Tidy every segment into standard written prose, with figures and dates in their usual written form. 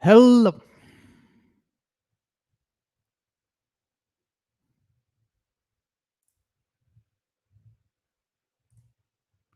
Hello.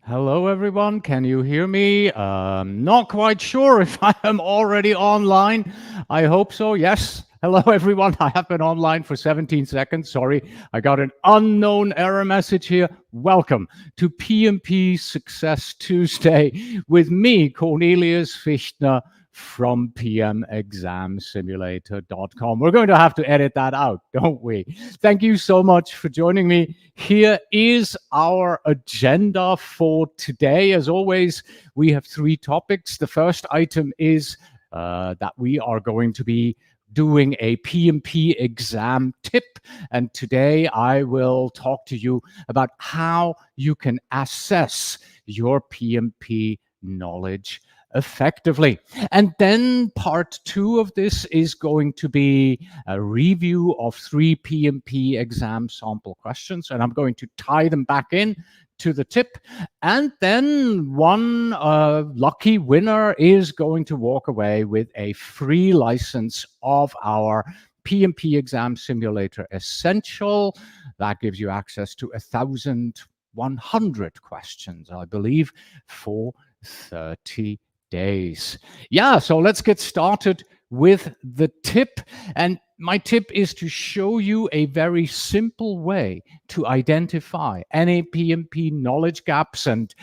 Hello, everyone. Can you hear me? Not quite sure if I am already online. I hope so. Yes. Hello, everyone. I have been online for 17 seconds. Sorry, I got an unknown error message here. Welcome to PMP Success Tuesday with me, Cornelius Fichtner, from pmexamsimulator.com. We're going to have to edit that out, don't we? Thank you so much for joining me. Here is our agenda for today. As always, we have 3 topics. The first item is that we are going to be doing a PMP exam tip. And today I will talk to you about how you can assess your PMP knowledge effectively. And then part 2 of this is going to be a review of 3 PMP exam sample questions, and I'm going to tie them back in to the tip. And then one lucky winner is going to walk away with a free license of our PMP Exam Simulator Essential. That gives you access to 1,100 questions, I believe, for 30 days. Yeah, so let's get started with the tip. And my tip is to show you a very simple way to identify any PMP knowledge gaps and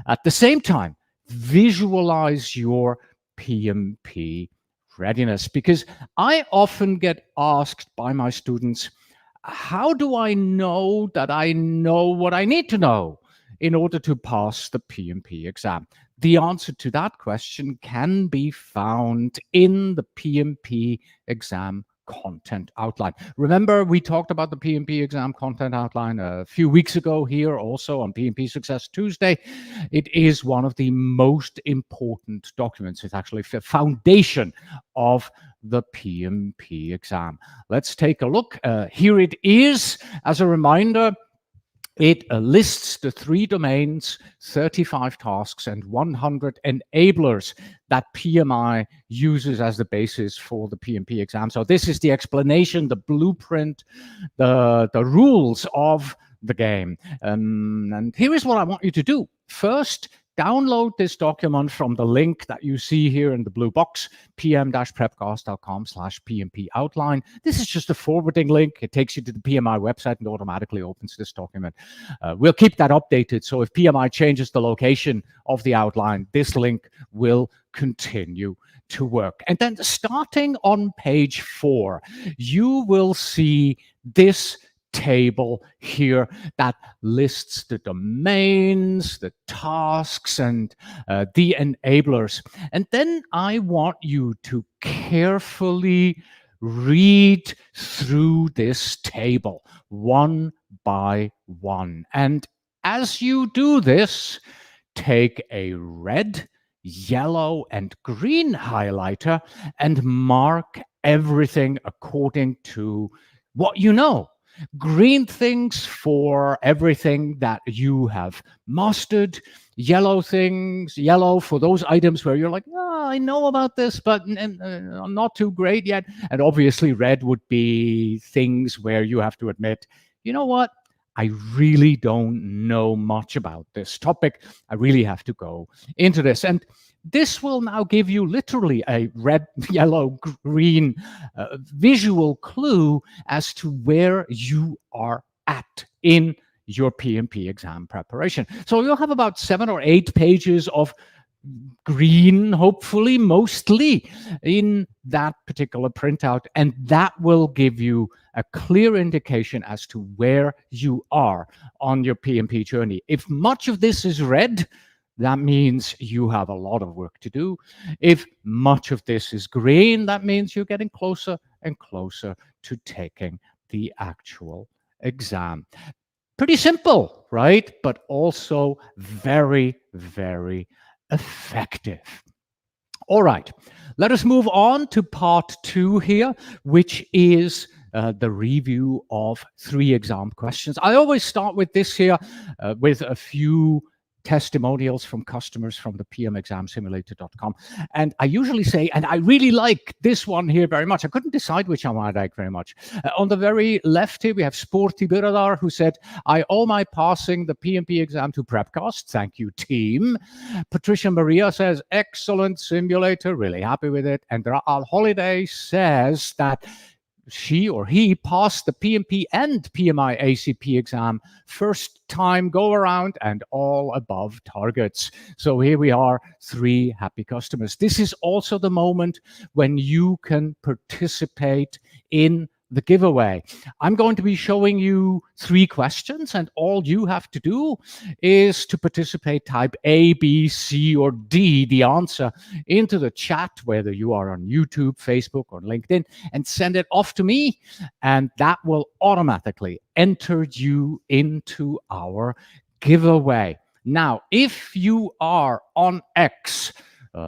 at the same time visualize your PMP readiness. Because I often get asked by my students, how do I know that I know what I need to know in order to pass the PMP exam? The answer to that question can be found in the PMP exam content outline. Remember, we talked about the PMP exam content outline a few weeks ago here also on PMP Success Tuesday. It is one of the most important documents. It's actually the foundation of the PMP exam. Let's take a look. Here it is. As a reminder, it lists the 3 domains, 35 tasks, and 100 enablers that PMI uses as the basis for the PMP exam. So this is the explanation, the blueprint, the rules of the game. And here is what I want you to do. First, download this document from the link that you see here in the blue box, pm-prepcast.com/PMP outline. This is just a forwarding link. It takes you to the PMI website and automatically opens this document. We'll keep that updated. So if PMI changes the location of the outline, this link will continue to work. And then starting on page 4, you will see this table here that lists the domains, the tasks, and the enablers. And then I want you to carefully read through this table one by one. And as you do this, take a red, yellow, and green highlighter and mark everything according to what you know. Green things for everything that you have mastered. Yellow things, yellow for those items where you're like, oh, I know about this, but I'm not too great yet. And obviously red would be things where you have to admit, you know what? I really don't know much about this topic. I really have to go into this. And this will now give you literally a red, yellow, green visual clue as to where you are at in your PMP exam preparation. So you'll have about 7 or 8 pages of green, hopefully, mostly in that particular printout, and that will give you a clear indication as to where you are on your PMP journey. If much of this is red, that means you have a lot of work to do. If much of this is green, that means you're getting closer and closer to taking the actual exam. Pretty simple, right? But also very, very effective. All right, let us move on to part 2 here, which is the review of 3 exam questions. I always start with this here with a few testimonials from customers from the pmexamsimulator.com. And I usually say, and I really like this one here very much. I couldn't decide which one I like very much. On the very left here, we have Sporty Biradar, who said, I owe my passing the PMP exam to Prepcast. Thank you, team. Patricia Maria says, excellent simulator, really happy with it. And Raal Holiday says that she or he passed the PMP and PMI ACP exam first time go around and all above targets. So here we are, 3 happy customers. This is also the moment when you can participate in the giveaway. I'm going to be showing you 3 questions, and all you have to do is to participate, type A, B, C, or D, the answer, into the chat, whether you are on YouTube, Facebook, or LinkedIn, and send it off to me, and that will automatically enter you into our giveaway. Now, if you are on X,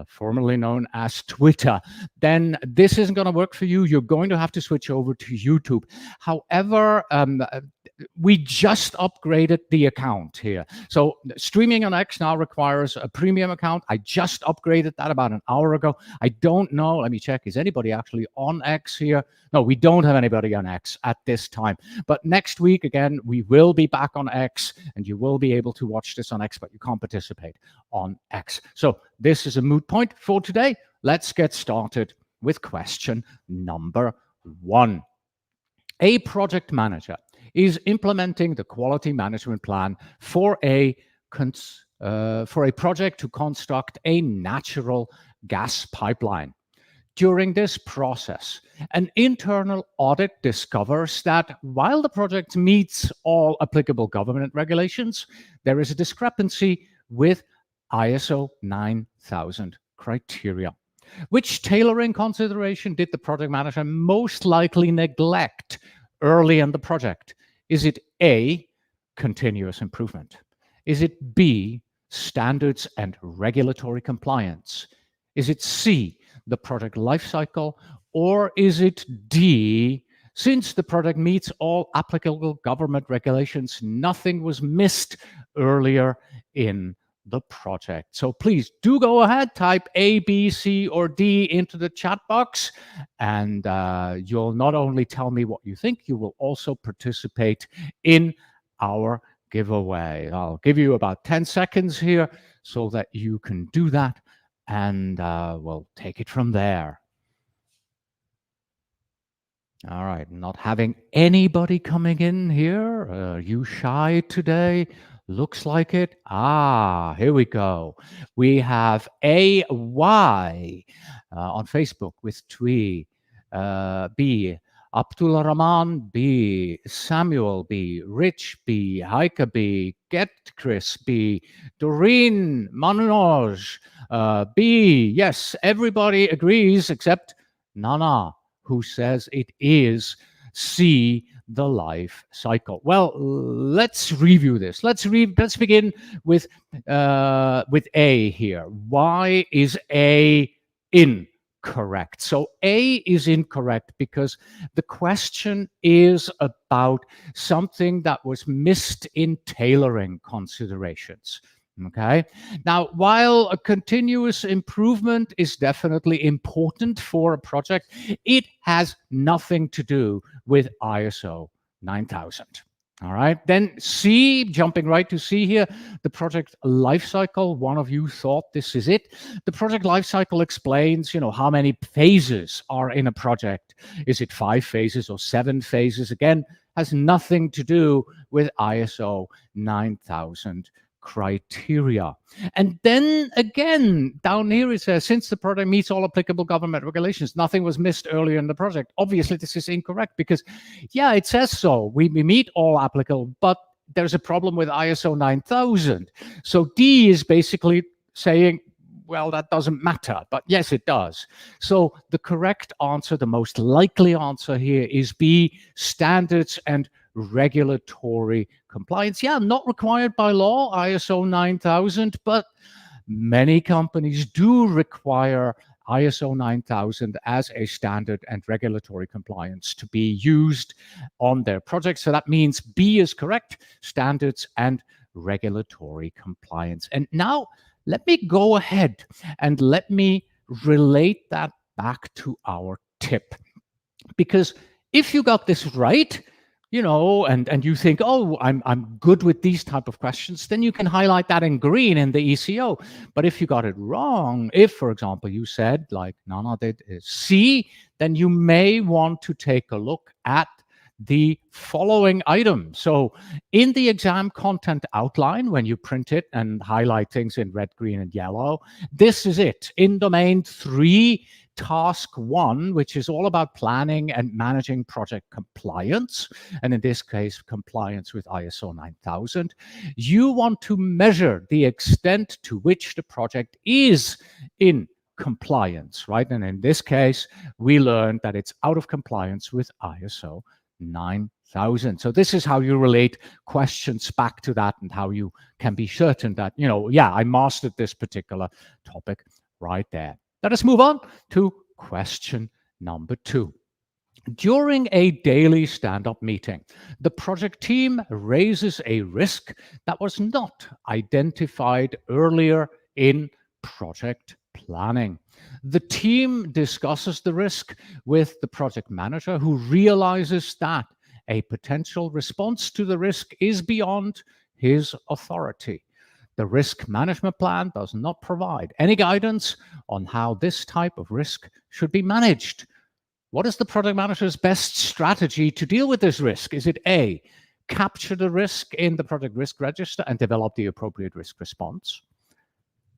formerly known as Twitter, then this isn't going to work for you. You're going to have to switch over to YouTube. However, we just upgraded the account here. So streaming on X now requires a premium account. I just upgraded that about an hour ago. I don't know. Let me check. Is anybody actually on X here? No, we don't have anybody on X at this time. But next week, again, we will be back on X, and you will be able to watch this on X, but you can't participate on X. So this is a moot point for today. Let's get started with question number 1. A project manager is implementing the quality management plan for a project to construct a natural gas pipeline. During this process, an internal audit discovers that while the project meets all applicable government regulations, there is a discrepancy with ISO 9000 criteria. Which tailoring consideration did the project manager most likely neglect early in the project? Is it A, continuous improvement? Is it B, standards and regulatory compliance? Is it C, the project lifecycle? Or is it D, since the project meets all applicable government regulations, nothing was missed earlier in the project? So please do go ahead, type A, B, C, or D into the chat box, and you'll not only tell me what you think, you will also participate in our giveaway. I'll give you about 10 seconds here so that you can do that, and we'll take it from there. All right, not having anybody coming in here. Are you shy today? Looks like it. Here we go. We have AY on Facebook with Twee, B, Abdul Rahman B, Samuel B, Rich B, Heike B, Get Chris B, Doreen Manoj B. Yes, everybody agrees except Nana, who says it is C, the life cycle. Well, let's review this. Let's begin with A here. Why is A incorrect? So A is incorrect because the question is about something that was missed in tailoring considerations. Okay. Now, while a continuous improvement is definitely important for a project, it has nothing to do with ISO 9000. All right. Then C, jumping right to C here, the project lifecycle. One of you thought this is it. The project lifecycle explains, how many phases are in a project. Is it 5 phases or 7 phases? Again, has nothing to do with ISO 9000 criteria. And then again, down here it says, since the project meets all applicable government regulations, nothing was missed earlier in the project. Obviously, this is incorrect because, yeah, it says so. We meet all applicable, but there's a problem with ISO 9000. So D is basically saying, well, that doesn't matter, but yes, it does. So the correct answer, the most likely answer here is B, standards and regulatory compliance. Yeah, not required by law, ISO 9000, but many companies do require ISO 9000 as a standard and regulatory compliance to be used on their projects. So that means B is correct, standards and regulatory compliance. And now let me go ahead and let me relate that back to our tip. Because if you got this right, you know, and you think, oh, I'm good with these type of questions, then you can highlight that in green in the ECO. But if you got it wrong, if, for example, you said, like Nana did, is C, then you may want to take a look at the following item. So in the exam content outline, when you print it and highlight things in red, green, and yellow, this is it. In domain 3, task 1, which is all about planning and managing project compliance, and in this case, compliance with ISO 9000, you want to measure the extent to which the project is in compliance, right? And in this case, we learned that it's out of compliance with ISO 9000. So this is how you relate questions back to that and how you can be certain that, you know, yeah, I mastered this particular topic right there. Let us move on to question number 2. During a daily stand-up meeting, the project team raises a risk that was not identified earlier in project planning. The team discusses the risk with the project manager, who realizes that a potential response to the risk is beyond his authority. The risk management plan does not provide any guidance on how this type of risk should be managed. What is the project manager's best strategy to deal with this risk? Is it A, capture the risk in the project risk register and develop the appropriate risk response?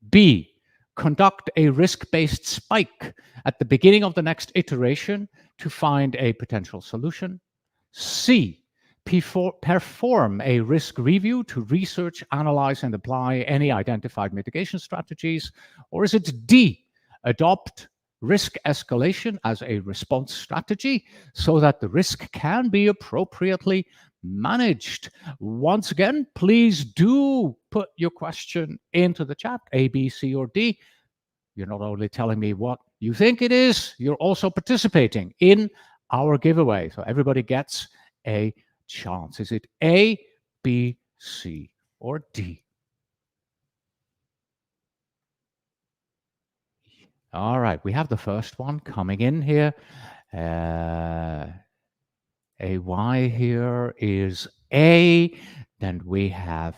B, conduct a risk-based spike at the beginning of the next iteration to find a potential solution? C, perform a risk review to research, analyze, and apply any identified mitigation strategies? Or is it D, adopt risk escalation as a response strategy so that the risk can be appropriately managed? Once again, please do put your question into the chat, A, B, C, or D. You're not only telling me what you think it is, you're also participating in our giveaway. So everybody gets a chance. Is it A, B, C, or D? All right, we have the first one coming in here. AY here is A. Then we have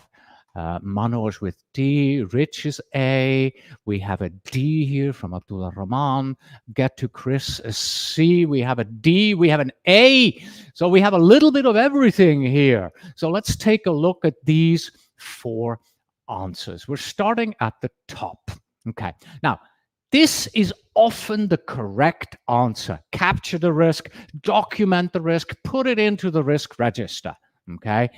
Manoj with D. Rich is A. We have a D here from Abdullah Rahman. Get to Chris, a C. We have a D. We have an A. So we have a little bit of everything here. So let's take a look at these 4 answers. We're starting at the top. Okay. Now, this is often the correct answer. Capture the risk, document the risk, put it into the risk register. Okay.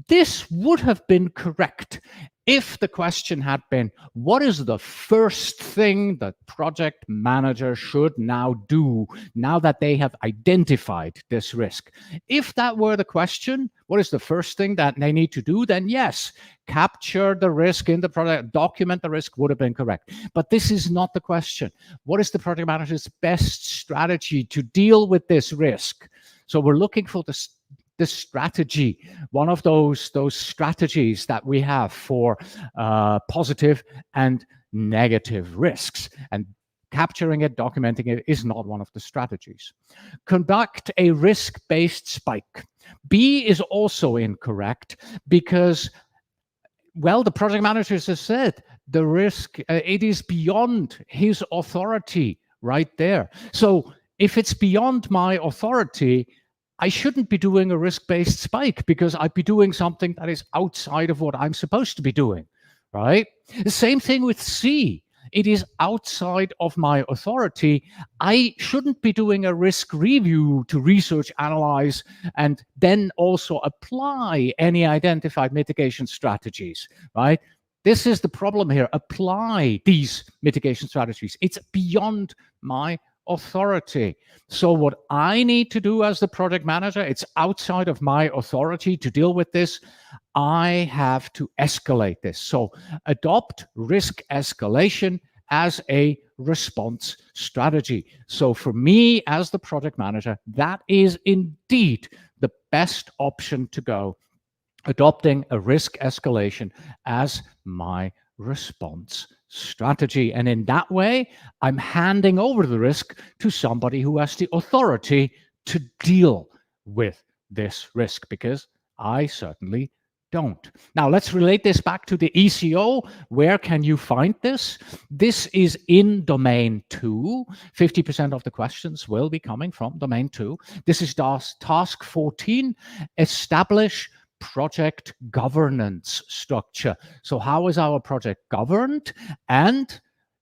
This would have been correct if the question had been, what is the first thing the project manager should now do now that they have identified this risk? If that were the question, what is the first thing that they need to do? Then yes, capture the risk in the project, document the risk would have been correct. But this is not the question. What is the project manager's best strategy to deal with this risk? So we're looking for the strategy, one of those strategies that we have for positive and negative risks. And capturing it, documenting it is not one of the strategies. Conduct a risk-based spike. B is also incorrect because, well, the project manager has said the risk, it is beyond his authority right there. So if it's beyond my authority, I shouldn't be doing a risk-based spike because I'd be doing something that is outside of what I'm supposed to be doing, right? The same thing with C. It is outside of my authority. I shouldn't be doing a risk review to research, analyze, and then also apply any identified mitigation strategies, right? This is the problem here. Apply these mitigation strategies. It's beyond my authority. So what I need to do as the project manager, it's outside of my authority to deal with this. I have to escalate this. So adopt risk escalation as a response strategy. So for me as the project manager, that is indeed the best option to go. adopting a risk escalation as my response strategy. And in that way, I'm handing over the risk to somebody who has the authority to deal with this risk, because I certainly don't. Now, let's relate this back to the ECO. Where can you find this? This is in domain 2. 50% of the questions will be coming from domain 2. This is task 14, establish project governance structure. So how is our project governed? And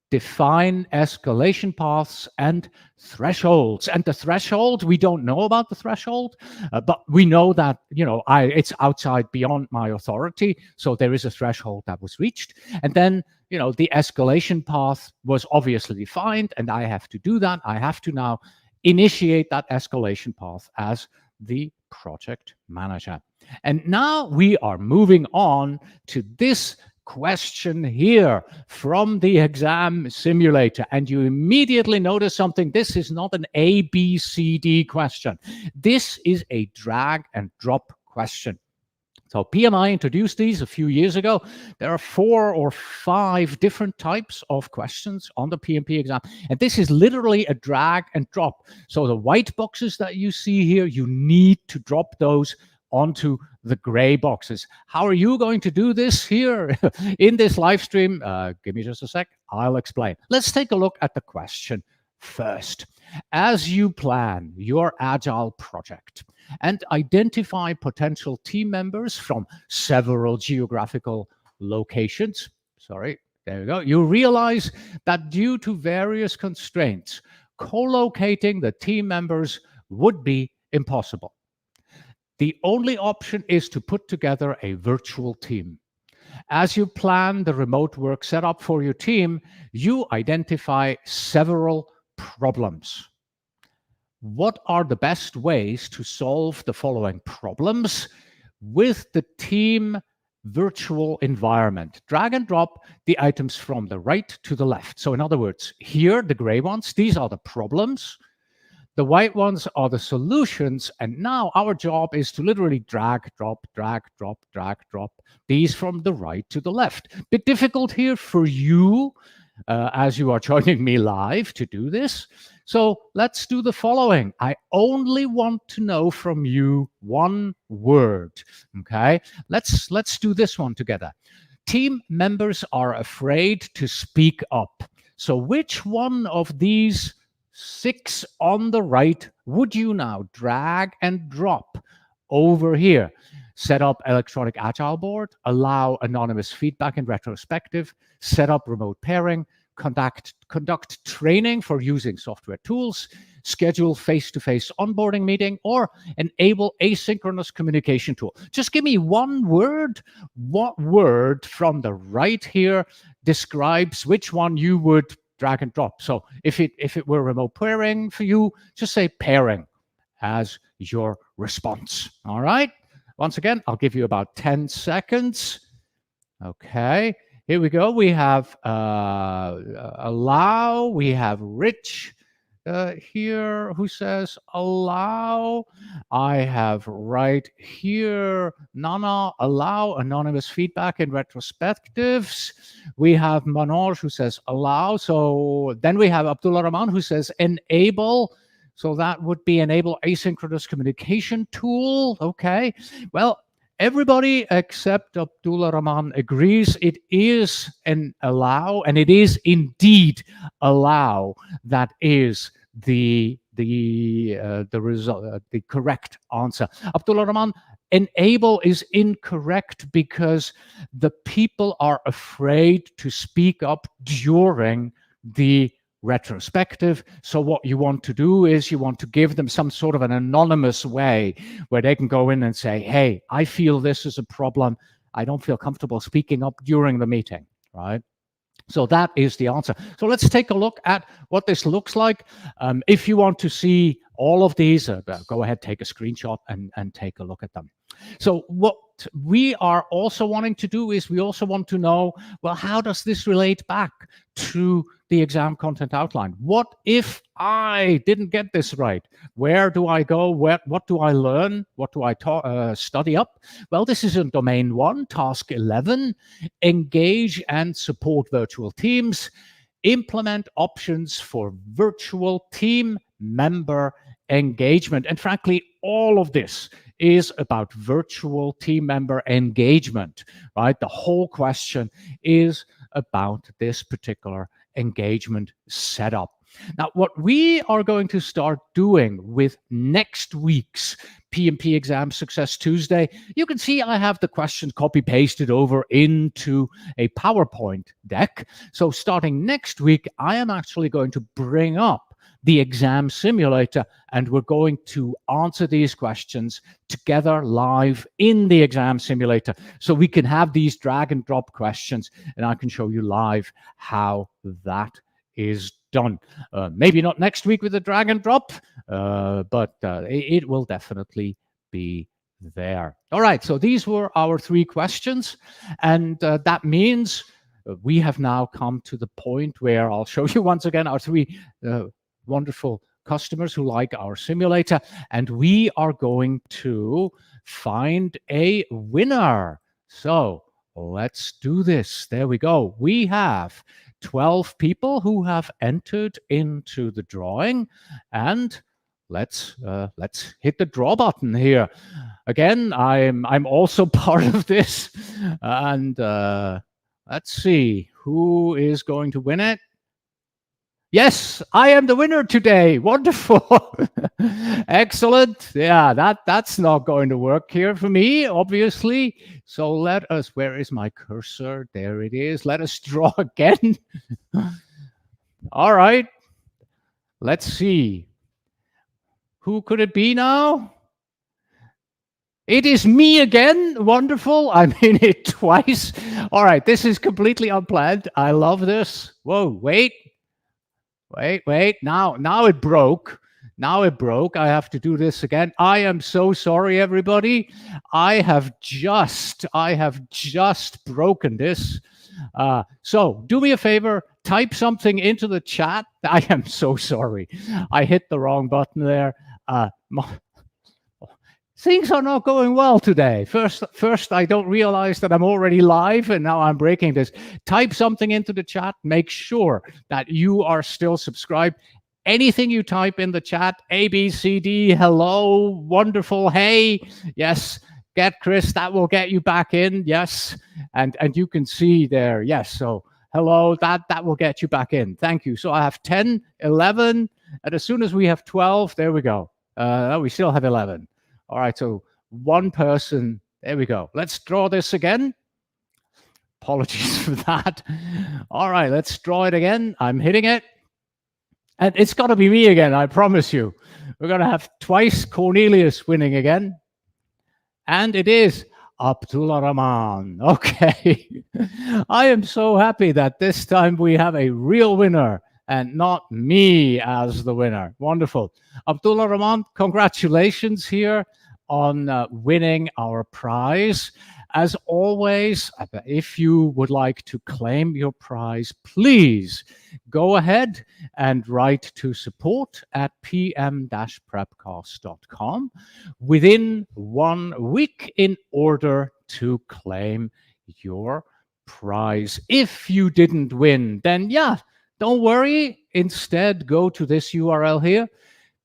define escalation paths and thresholds. And the threshold, we don't know about the threshold, but we know that, it's outside beyond my authority. So there is a threshold that was reached. And then, the escalation path was obviously defined, and I have to do that. I have to now initiate that escalation path as the project manager. And now we are moving on to this question here from the exam simulator, and you immediately notice something. This is not an A, B, C, D question. This is a drag and drop question. So PMI introduced these a few years ago. There are 4 or 5 different types of questions on the PMP exam. And this is literally a drag and drop. So the white boxes that you see here, you need to drop those onto the gray boxes. How are you going to do this here in this live stream? Give me just a sec. I'll explain. Let's take a look at the question first. As you plan your agile project and identify potential team members from several geographical locations, there you go, you realize that due to various constraints, co-locating the team members would be impossible. The only option is to put together a virtual team. As you plan the remote work setup for your team, you identify several problems. What are the best ways to solve the following problems with the team virtual environment? Drag and drop the items from the right to the left. So in other words, here, the gray ones, these are the problems. The white ones are the solutions, and now our job is to literally drag, drop, drag, drop, drag, drop these from the right to the left. Bit difficult here for you as you are joining me live to do this. So let's do the following. I only want to know from you one word, okay? Let's do this one together. Team members are afraid to speak up. So which one of these 6 on the right would you now drag and drop over here? Set up electronic agile board, allow anonymous feedback in retrospective, set up remote pairing, conduct training for using software tools, schedule face-to-face onboarding meeting, or enable asynchronous communication tool. Just give me one word. What word from the right here describes which one you would drag and drop? So if it were remote pairing for you, just say pairing as your response. All right. Once again, I'll give you about 10 seconds. Okay. Here we go. We have allow. We have Rich here who says allow. I have right here Nana, allow anonymous feedback in retrospectives. We have Manoj who says allow. So then we have Abdullah Rahman who says enable. So that would be enable asynchronous communication tool. Okay. Well, everybody except Abdullah Rahman agrees it is an allow, and it is indeed allow that is the result, the correct answer. Abdullah Rahman, enable is incorrect because the people are afraid to speak up during the retrospective. So what you want to do is you want to give them some sort of an anonymous way where they can go in and say, hey, I feel this is a problem. I don't feel comfortable speaking up during the meeting, right? So that is the answer. So let's take a look at what this looks like. If you want to see all of these, go ahead, take a screenshot and take a look at them. So what we are also wanting to do is we also want to know, well, how does this relate back to the exam content outline? What if I didn't get this right? Where do I go? What do I learn? What do I study up? Well, this is in domain 1, task 11, engage and support virtual teams, implement options for virtual team member engagement. And frankly, all of this is about virtual team member engagement, right? The whole question is about this particular engagement setup. Now, what we are going to start doing with next week's PMP Exam Success Tuesday, you can see I have the questions copy-pasted over into a PowerPoint deck. So starting next week, I am actually going to bring up the exam simulator, and we're going to answer these questions together live in the exam simulator. So we can have these drag and drop questions, and I can show you live how that is done. Maybe not next week with the drag and drop, but it will definitely be there. All right, so these were our 3 questions, and that means we have now come to the point where I'll show you once again our 3 wonderful customers who like our simulator, and we are going to find a winner. So let's do this. There we go. We have 12 people who have entered into the drawing, and let's hit the draw button here. Again, I'm also part of this, and let's see who is going to win it. Yes, I am the winner today. Wonderful. Excellent. Yeah, that's not going to work here for me, obviously. So let us, where is my cursor? There it is. Let us draw again. All right. Let's see. Who could it be now? It is me again. Wonderful. I'm in it twice. All right. This is completely unplanned. I love this. Whoa, wait. Wait. Now it broke. Now it broke. I have to do this again. I am so sorry, everybody. I have just broken this. So do me a favor. Type something into the chat. I am so sorry. I hit the wrong button there. Things are not going well today. First, I don't realize that I'm already live, and now I'm breaking this. Type something into the chat. Make sure that you are still subscribed. Anything you type in the chat, A, B, C, D, hello, wonderful, hey, yes, get Chris, that will get you back in, yes. And you can see there, yes, so hello, that will get you back in. Thank you. So I have 10, 11, and as soon as we have 12, there we go. We still have 11. All right, so one person, there we go. Let's draw this again. Apologies for that. All right, let's draw it again. I'm hitting it. And it's got to be me again, I promise you. We're going to have twice Cornelius winning again. And it is Abdullah Rahman. Okay. I am so happy that this time we have a real winner and not me as the winner. Wonderful. Abdullah Rahman, congratulations here on winning our prize. As always, if you would like to claim your prize, please go ahead and write to support@pm-prepcast.com within 1 week in order to claim your prize. If you didn't win, then yeah, don't worry. Instead, go to this URL here,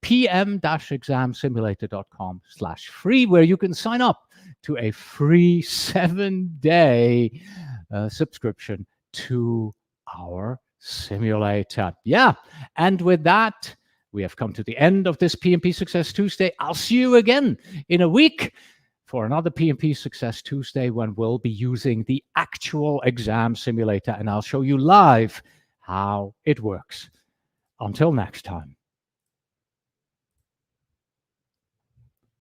pm-examsimulator.com/free, where you can sign up to a free 7-day subscription to our simulator. Yeah, and with that, we have come to the end of this PMP Success Tuesday. I'll see you again in a week for another PMP Success Tuesday when we'll be using the actual exam simulator, and I'll show you live how it works. Until next time.